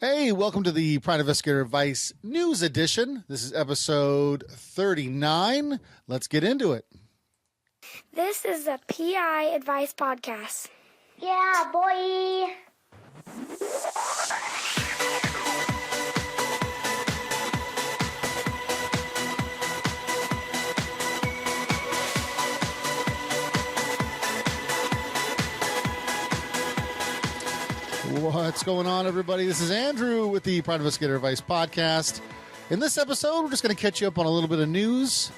Hey, welcome to the Prime Investigator Advice News Edition. This is episode 39. Let's get into it. This is a PI Advice Podcast. Yeah, boy. What's going on, everybody? This is Andrew with the Prime Investigator Advice Podcast. In this episode, we're just going to catch you up on a little bit of news,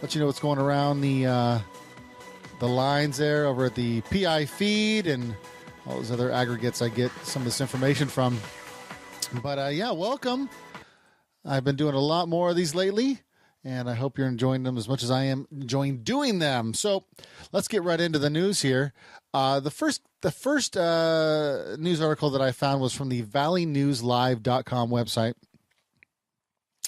let you know what's going around the lines there over at the PI feed and all those other aggregates I get some of this information from. But yeah, welcome. I've been doing a lot more of these lately, and I hope you're enjoying them as much as I am enjoying doing them. So let's get right into the news here. The first news article that I found was from the valleynewslive.com website.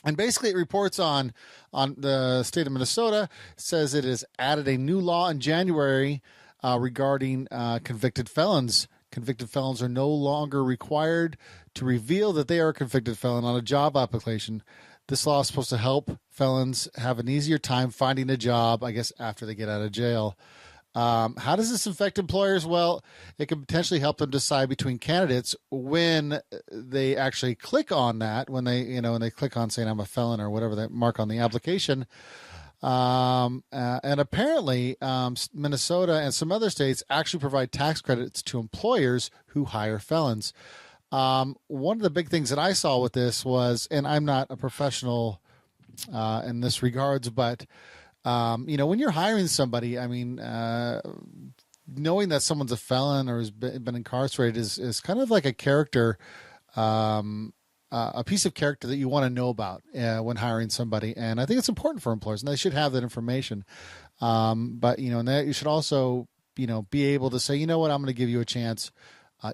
And basically it reports on the state of Minnesota. It says it has added a new law in January regarding convicted felons. Convicted felons are no longer required to reveal that they are a convicted felon on a job application. This law is supposed to help felons have an easier time finding a job, I guess, after they get out of jail. How does this affect employers? Well, it can potentially help them decide between candidates when they actually click on that, when they click on saying I'm a felon or whatever they mark on the application. And apparently, Minnesota and some other states actually provide tax credits to employers who hire felons. One of the big things that I saw with this was, and I'm not a professional in this regards, but when you're hiring somebody, I mean, knowing that someone's a felon or has been incarcerated is kind of like a character, a piece of character that you want to know about when hiring somebody. And I think it's important for employers, and they should have that information. But, and that you should also, be able to say, you know what, I'm going to give you a chance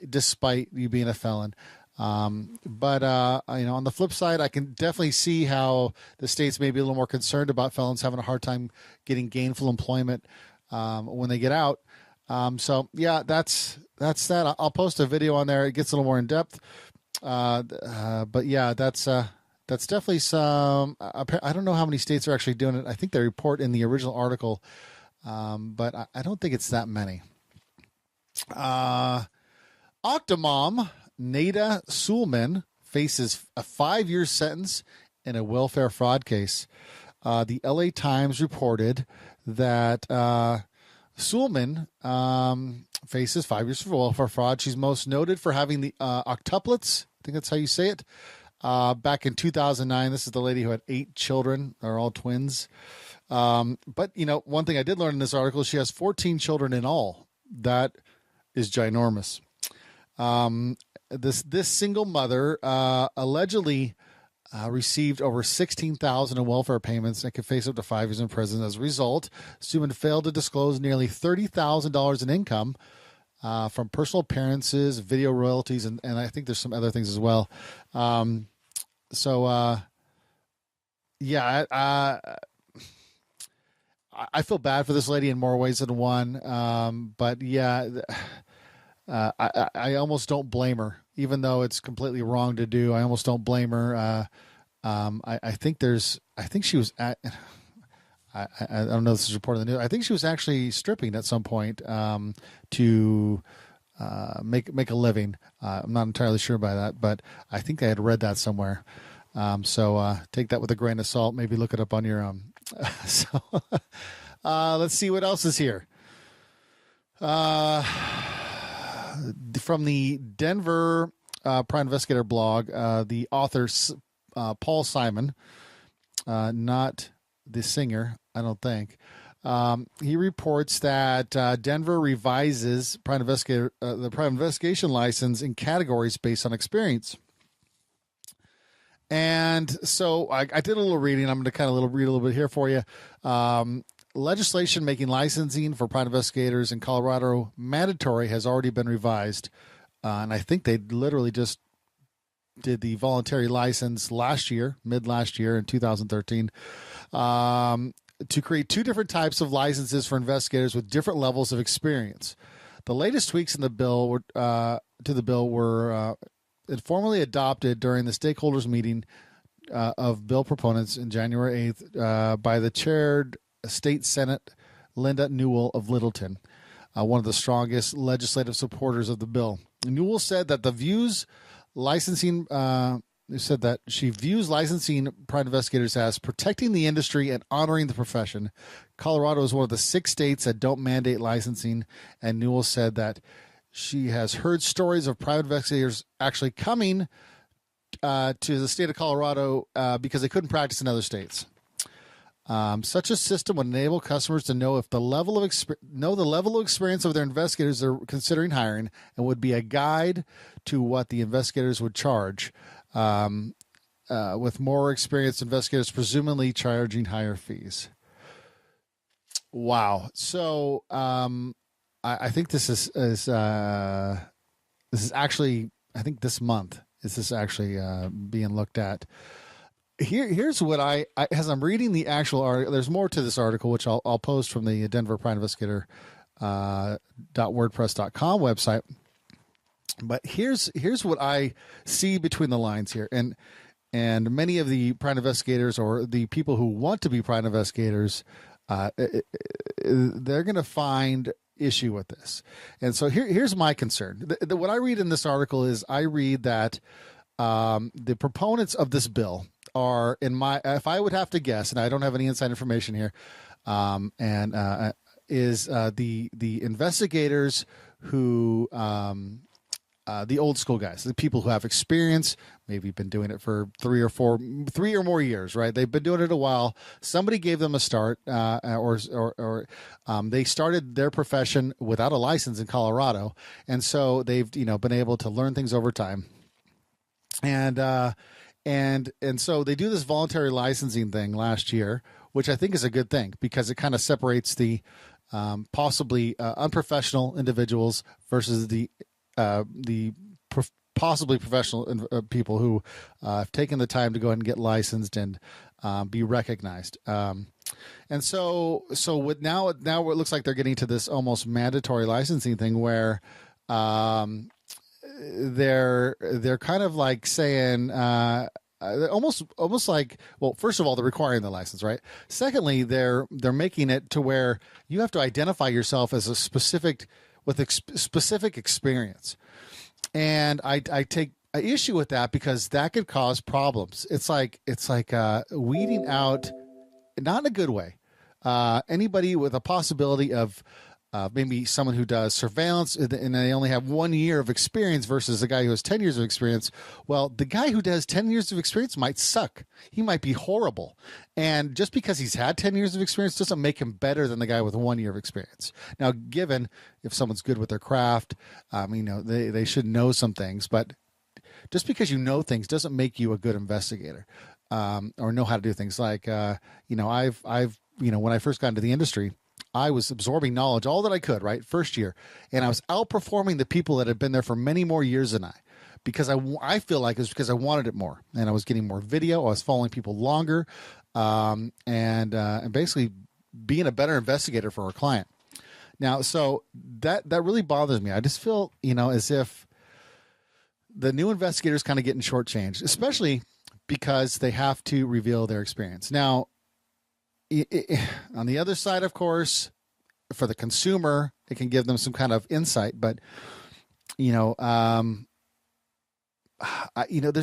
despite you being a felon. But on the flip side, I can definitely see how the states may be a little more concerned about felons having a hard time getting gainful employment when they get out. So yeah, that's that. I'll post a video on there. It gets a little more in depth. But yeah, that's definitely some. I don't know how many states are actually doing it. I think they report in the original article, but I don't think it's that many. Octomom Nada Suleman faces a 5-year sentence in a welfare fraud case. The LA Times reported that Suleman faces 5 years for welfare fraud. She's most noted for having the octuplets. I think that's how you say it. Back in 2009, this is the lady who had 8 children. They're all twins. But, one thing I did learn in this article, she has 14 children in all. That is ginormous. This single mother allegedly received over $16,000 in welfare payments and could face up to 5 years in prison. As a result, Suman failed to disclose nearly $30,000 in income from personal appearances, video royalties, and I think there's some other things as well. I feel bad for this lady in more ways than one. But yeah. I almost don't blame her, even though it's completely wrong to do. I almost don't blame her. I think she was at, I don't know if this is reported in the news. I think she was actually stripping at some point, to, make a living. I'm not entirely sure by that, but I think I had read that somewhere. So take that with a grain of salt, maybe look it up on your own. Let's see what else is here. From the Denver Prime Investigator blog, the author Paul Simon, not the singer, I don't think. He reports that Denver revises Prime Investigator the Prime Investigation license in categories based on experience. And so I did a little reading. I'm going to kind of read a little bit here for you. Legislation making licensing for private investigators in Colorado mandatory has already been revised. And I think they literally just did the voluntary license mid last year in 2013, to create 2 different types of licenses for investigators with different levels of experience. The latest tweaks in the bill were formally adopted during the stakeholders meeting of bill proponents in January 8th by the chaired State Senate Linda Newell of Littleton, one of the strongest legislative supporters of the bill. Newell said that she views licensing private investigators as protecting the industry and honoring the profession. Colorado is one of the 6 states that don't mandate licensing, and Newell said that she has heard stories of private investigators actually coming to the state of Colorado because they couldn't practice in other states. Such a system would enable customers to know if the level of experience of their investigators they're considering hiring, and would be a guide to what the investigators would charge. With more experienced investigators presumably charging higher fees. Wow. So I think this is actually, I think this month is this actually being looked at. Here's what as I'm reading the actual article, there's more to this article, which I'll post from the Denver Private Investigator .wordpress.com website. But here's what I see between the lines here, and many of the private investigators or the people who want to be private investigators, they're going to find issue with this. And so here's my concern. What I read in this article is I read that the proponents of this bill are, if I would have to guess, and I don't have any inside information here, is the investigators who the old school guys, the people who have experience, maybe been doing it for 3 or more years, right? They've been doing it a while. Somebody gave them a start, or they started their profession without a license in Colorado, and so they've been able to learn things over time, and so they do this voluntary licensing thing last year, which I think is a good thing because it kind of separates the possibly unprofessional individuals versus the possibly professional people who have taken the time to go ahead and get licensed and be recognized. And so with now it looks like they're getting to this almost mandatory licensing thing where they're kind of like saying almost like, well, first of all, they're requiring the license, right? Secondly, they're making it to where you have to identify yourself as a specific experience. And I take an issue with that because that could cause problems. It's like weeding out, not in a good way, anybody with a possibility of maybe someone who does surveillance and they only have 1 year of experience versus a guy who has 10 years of experience. Well, the guy who does 10 years of experience might suck. He might be horrible. And just because he's had 10 years of experience doesn't make him better than the guy with 1 year of experience. Now, given if someone's good with their craft, they should know some things, but just because you know things doesn't make you a good investigator, or know how to do things. Like, I've when I first got into the industry, I was absorbing knowledge, all that I could, right? First year. And I was outperforming the people that had been there for many more years than I, because I feel like it was because I wanted it more, and I was getting more video. I was following people longer, and basically being a better investigator for our client. Now, so that really bothers me. I just feel, as if the new investigators kind of getting shortchanged, especially because they have to reveal their experience. Now, on the other side, of course, for the consumer, it can give them some kind of insight. But, there's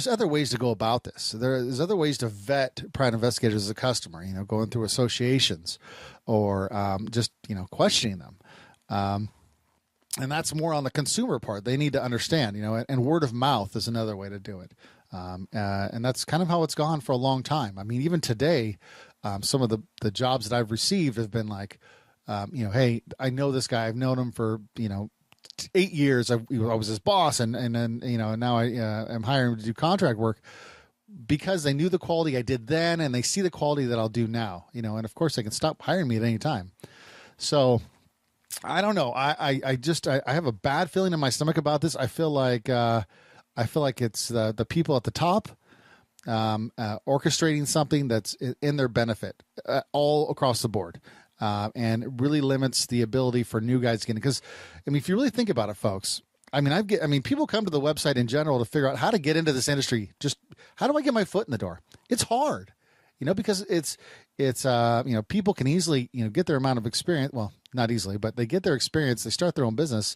other ways to go about this. There's other ways to vet private investigators as a customer, going through associations or just, questioning them. And that's more on the consumer part. They need to understand, and word of mouth is another way to do it. And that's kind of how it's gone for a long time. I mean, even today, some of the jobs that I've received have been like, hey, I know this guy. I've known him for, 8 years. I was his boss, and then, now I'm hiring him to do contract work because they knew the quality I did then, and they see the quality that I'll do now, and of course they can stop hiring me at any time. So I don't know. I have a bad feeling in my stomach about this. I feel like it's the people at the top orchestrating something that's in their benefit all across the board, and it really limits the ability for new guys to get in. Because, if you really think about it, folks, people come to the website in general to figure out how to get into this industry. Just how do I get my foot in the door? It's hard, because it's people can easily, get their amount of experience. Well, not easily, but they get their experience. They start their own business,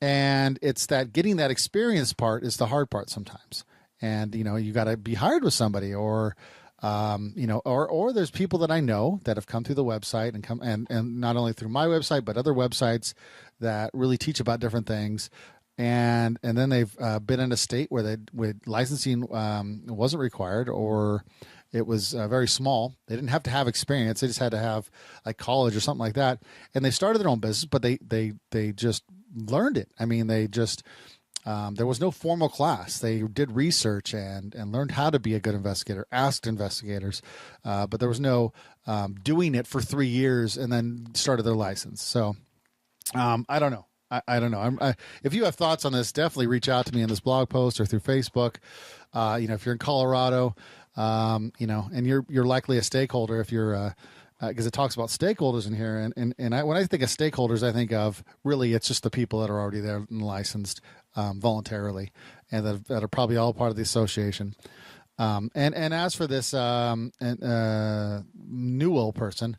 and it's that getting that experience part is the hard part sometimes. And, you got to be hired with somebody or there's people that I know that have come through the website and come and not only through my website, but other websites that really teach about different things. And then they've been in a state where licensing wasn't required, or it was very small. They didn't have to have experience. They just had to have like college or something like that. And they started their own business, but they just learned it. They just, there was no formal class. They did research and learned how to be a good investigator, asked investigators, but there was no doing it for 3 years and then started their license. So I don't know. I don't know. If you have thoughts on this, definitely reach out to me in this blog post or through Facebook. If you're in Colorado, and you're likely a stakeholder if you're because it talks about stakeholders in here. And when I think of stakeholders, I think of really it's just the people that are already there and licensed voluntarily and that are probably all part of the association. And as for this Newell person,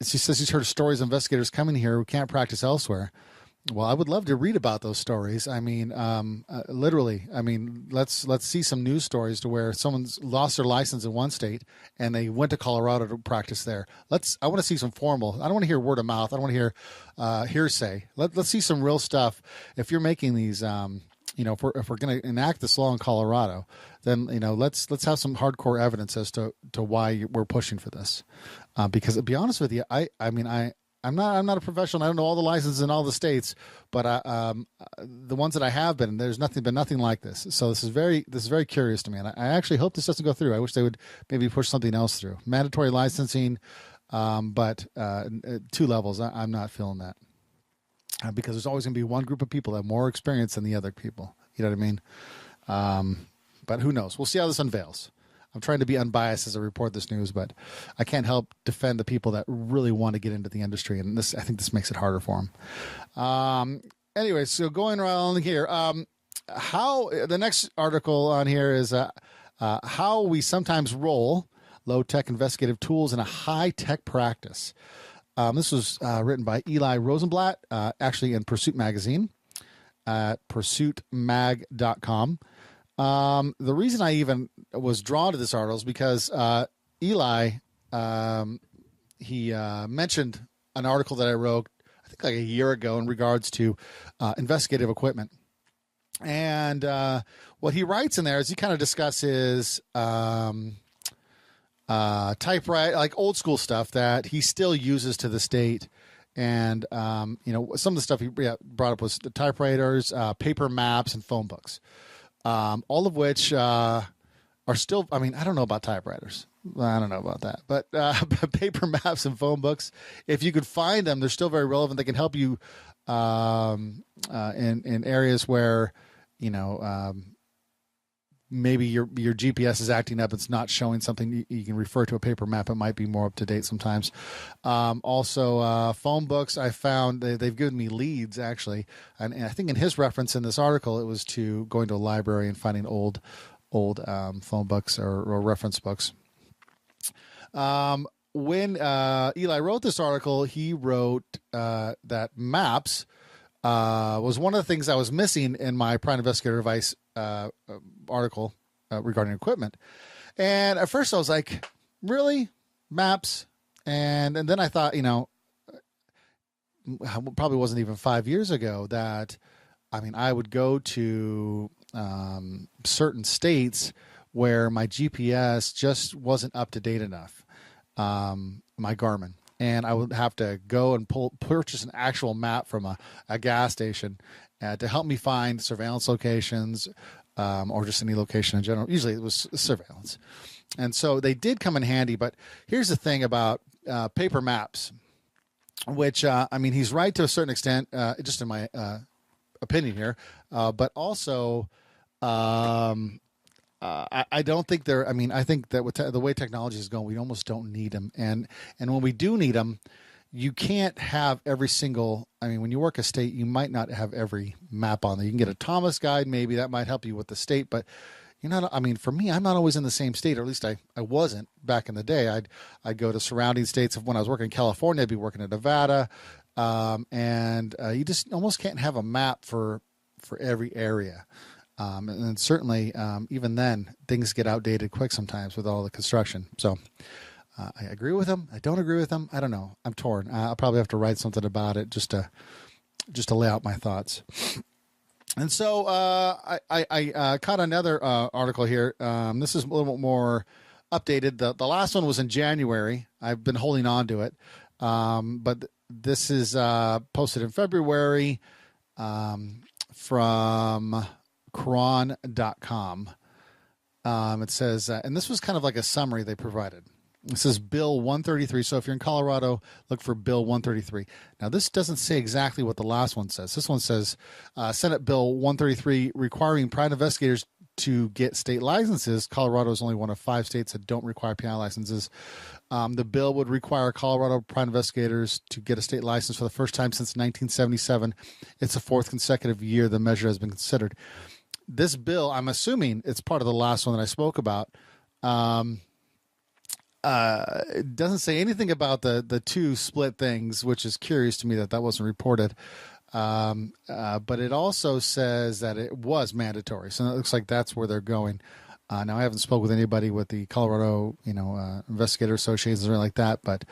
she says she's heard stories of investigators coming here who can't practice elsewhere. Well, I would love to read about those stories. Literally. Let's see some news stories to where someone's lost their license in one state and they went to Colorado to practice there. I want to see some formal. I don't want to hear word of mouth. I don't want to hear hearsay. Let's see some real stuff. If you're making these, if we're going to enact this law in Colorado, then let's have some hardcore evidence as to why we're pushing for this. Because to be honest with you, I'm not a professional. I don't know all the licenses in all the states, but the ones that I have been, there's been nothing like this. So this is very curious to me, and I actually hope this doesn't go through. I wish they would maybe push something else through, mandatory licensing, but 2 levels. I'm not feeling that because there's always going to be one group of people that have more experience than the other people. You know what I mean? But who knows? We'll see how this unveils. I'm trying to be unbiased as I report this news, but I can't help defend the people that really want to get into the industry, and I think this makes it harder for them. Anyway, so going around here, how the next article on here is how we sometimes roll low-tech investigative tools in a high-tech practice. This was written by Eli Rosenblatt, actually in Pursuit Magazine at pursuitmag.com. The reason I even was drawn to this article is because Eli, he mentioned an article that I wrote, I think like a year ago in regards to investigative equipment. And what he writes in there is he kind of discusses typewriter, like old school stuff that he still uses to this date. And, some of the stuff he brought up was the typewriters, paper maps, and phone books. All of which are still, I don't know about typewriters. I don't know about that. But paper maps and phone books, if you could find them, they're still very relevant. They can help you in areas where, maybe your GPS is acting up. It's not showing something. You can refer to a paper map. It might be more up to date sometimes. Also, phone books. I found they've given me leads actually, and I think in his reference in this article, it was to going to a library and finding old phone books or reference books. When Eli wrote this article, he wrote that maps was one of the things I was missing in my Private Investigator Advice article regarding equipment. And at first I was like, really? Maps? And then I thought, probably wasn't even 5 years ago that, I would go to certain states where my GPS just wasn't up to date enough, my Garmin. And I would have to go and purchase an actual map from a gas station to help me find surveillance locations or just any location in general. Usually it was surveillance. And so they did come in handy. But here's the thing about paper maps, which, he's right to a certain extent, just in my opinion here. But also, I don't think I think that with the way technology is going, we almost don't need them. And when we do need them, you can't have every single, I mean, when you work a state, you might not have every map on there. You can get a Thomas guide, maybe that might help you with the state, but you're not, I mean, for me, I'm not always in the same state, or at least I wasn't back in the day. I'd go to surrounding states. When I was working in California, I'd be working in Nevada. And you just almost can't have a map for every area. And certainly, even then, things get outdated quick sometimes with all the construction. So I agree with them. I don't agree with them. I don't know. I'm torn. I'll probably have to write something about it just to lay out my thoughts. And so I caught another article here. This is a little bit more updated. The last one was in January. I've been holding on to it. But this is posted in February from Quran.com. It says, and this was kind of like a summary they provided. It says Bill 133. So if you're in Colorado, look for Bill 133. Now, this doesn't say exactly what the last one says. This one says Senate Bill 133 requiring private investigators to get state licenses. Colorado is only one of 5 states that don't require P.I. licenses. The bill would require Colorado private investigators to get a state license for the first time since 1977. It's the 4th consecutive year the measure has been considered. This bill, I'm assuming it's part of the last one that I spoke about. It doesn't say anything about the two split things, which is curious to me that wasn't reported. But it also says that it was mandatory. So it looks like that's where they're going. Now I haven't spoke with anybody with the Colorado, Investigator Association or anything like that, but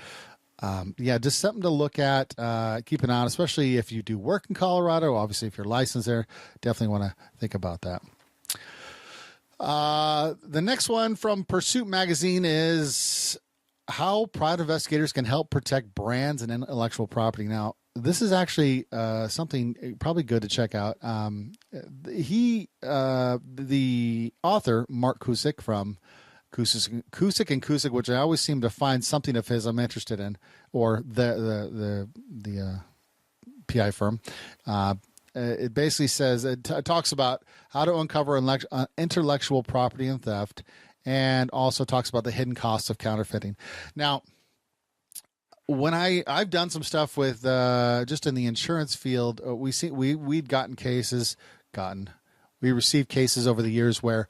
yeah, just something to look at, keep an eye on, especially if you do work in Colorado. Obviously, if you're licensed there, definitely want to think about that. The next one from Pursuit Magazine is how private investigators can help protect brands and intellectual property. Now, this is actually something probably good to check out. The author, Mark Cusick from Cusick and Cusick, which I always seem to find something of his I'm interested in, or the PI firm. It basically says it talks about how to uncover intellectual property and theft, and also talks about the hidden costs of counterfeiting. Now, when I've done some stuff with just in the insurance field, we received cases over the years where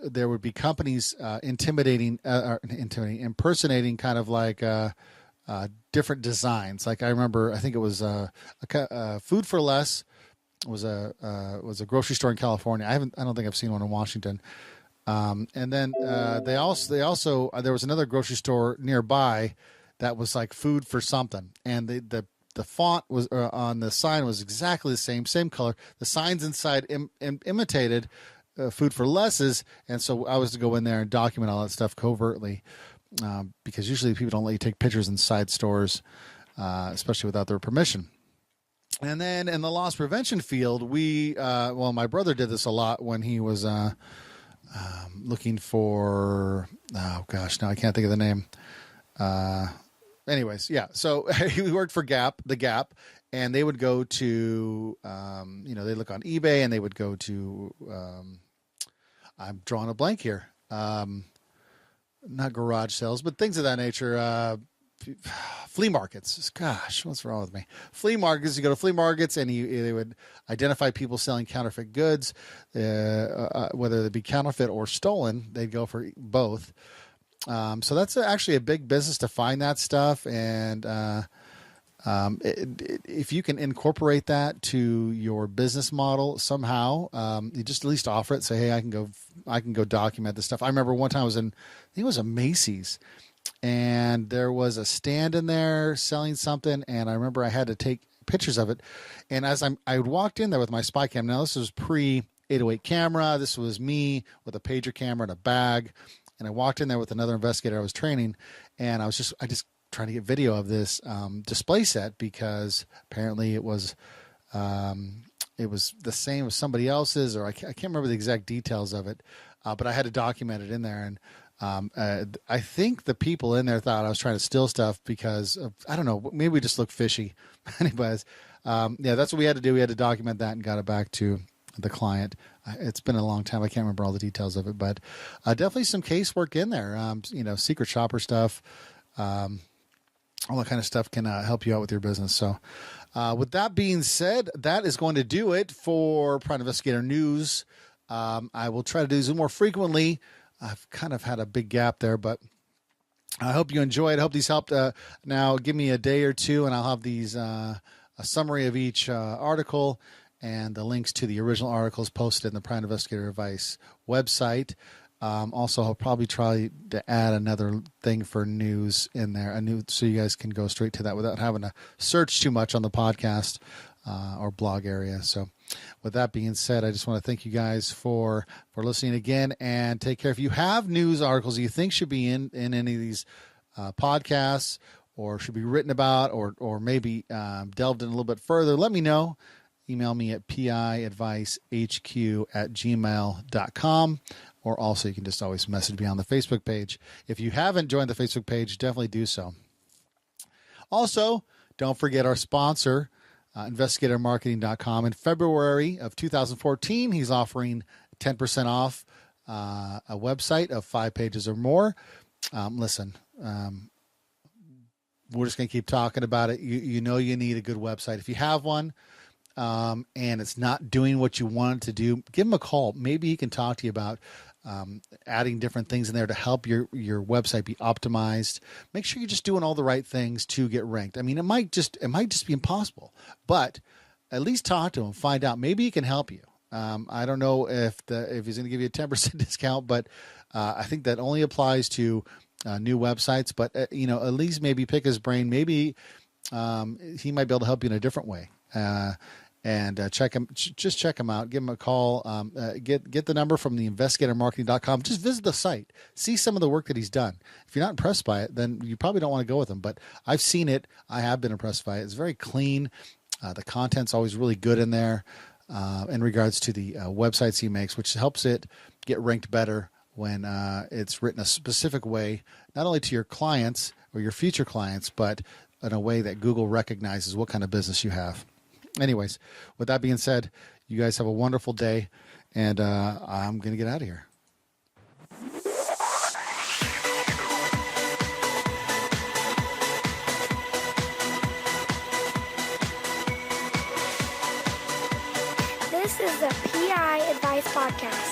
there would be companies impersonating kind of like different designs. Like I remember, I think it was Food for Less was a grocery store in California. I don't think I've seen one in Washington. And then they also there was another grocery store nearby that was like Food for something, and the font was on the sign was exactly the same color. The signs inside imitated Food for Less's, and so I was to go in there and document all that stuff covertly, because usually people don't let you take pictures inside stores, especially without their permission. And then in the loss prevention field, my brother did this a lot when he was looking for, now I can't think of the name. Anyways, yeah. So he worked for the Gap, and they would go to, they look on eBay, and they would go to, I'm drawing a blank here. Not garage sales, but things of that nature. Flea markets. Gosh, what's wrong with me? Flea markets. You go to flea markets, and they would identify people selling counterfeit goods, whether they be counterfeit or stolen. They'd go for both. So that's actually a big business to find that stuff, and if you can incorporate that to your business model somehow, you just at least offer it. Say, hey, I can go document this stuff. I remember one time I think it was a Macy's, and there was a stand in there selling something, and I remember I had to take pictures of it. And as I walked in there with my spy cam. Now this was pre 808 camera. This was me with a pager camera and a bag, and I walked in there with another investigator I was training, and I just trying to get video of this display set, because apparently it was the same as somebody else's, or I can't remember the exact details of it, but I had to document it in there. And I think the people in there thought I was trying to steal stuff because of, I don't know, maybe we just looked fishy. Anyways, that's what we had to do. We had to document that and got it back to the client. It's been a long time. I can't remember all the details of it, but definitely some casework in there. Secret shopper stuff. all that kind of stuff can help you out with your business. So with that being said, that is going to do it for Private Investigator News. I will try to do Zoom more frequently. I've kind of had a big gap there, but I hope you enjoyed. I hope these helped. Now give me a day or two and I'll have these a summary of each article and the links to the original articles posted in the Private Investigator Advice website. Also, I'll probably try to add another thing for news in there, so you guys can go straight to that without having to search too much on the podcast or blog area. So with that being said, I just want to thank you guys for listening again, and take care. If you have news articles you think should be in any of these podcasts or should be written about or maybe delved in a little bit further, let me know. Email me at piadvicehq@gmail.com. Or also, you can just always message me on the Facebook page. If you haven't joined the Facebook page, definitely do so. Also, don't forget our sponsor, investigatormarketing.com. In February of 2014, he's offering 10% off a website of 5 pages or more. Listen, we're just going to keep talking about it. You know you need a good website. If you have one, and it's not doing what you want it to do, give him a call. Maybe he can talk to you about adding different things in there to help your website be optimized. Make sure you're just doing all the right things to get ranked. I mean, it might just be impossible, but at least talk to him, find out. Maybe he can help you. I don't know if he's going to give you a 10% discount, but I think that only applies to new websites. But at least maybe pick his brain. Maybe he might be able to help you in a different way. And check him out. Give him a call. Get the number from the investigatormarketing.com. Just visit the site. See some of the work that he's done. If you're not impressed by it, then you probably don't want to go with him. But I've seen it. I have been impressed by it. It's very clean. The content's always really good in there in regards to the websites he makes, which helps it get ranked better when it's written a specific way, not only to your clients or your future clients, but in a way that Google recognizes what kind of business you have. Anyways, with that being said, you guys have a wonderful day, and I'm going to get out of here. This is the P.I. Advice Podcast.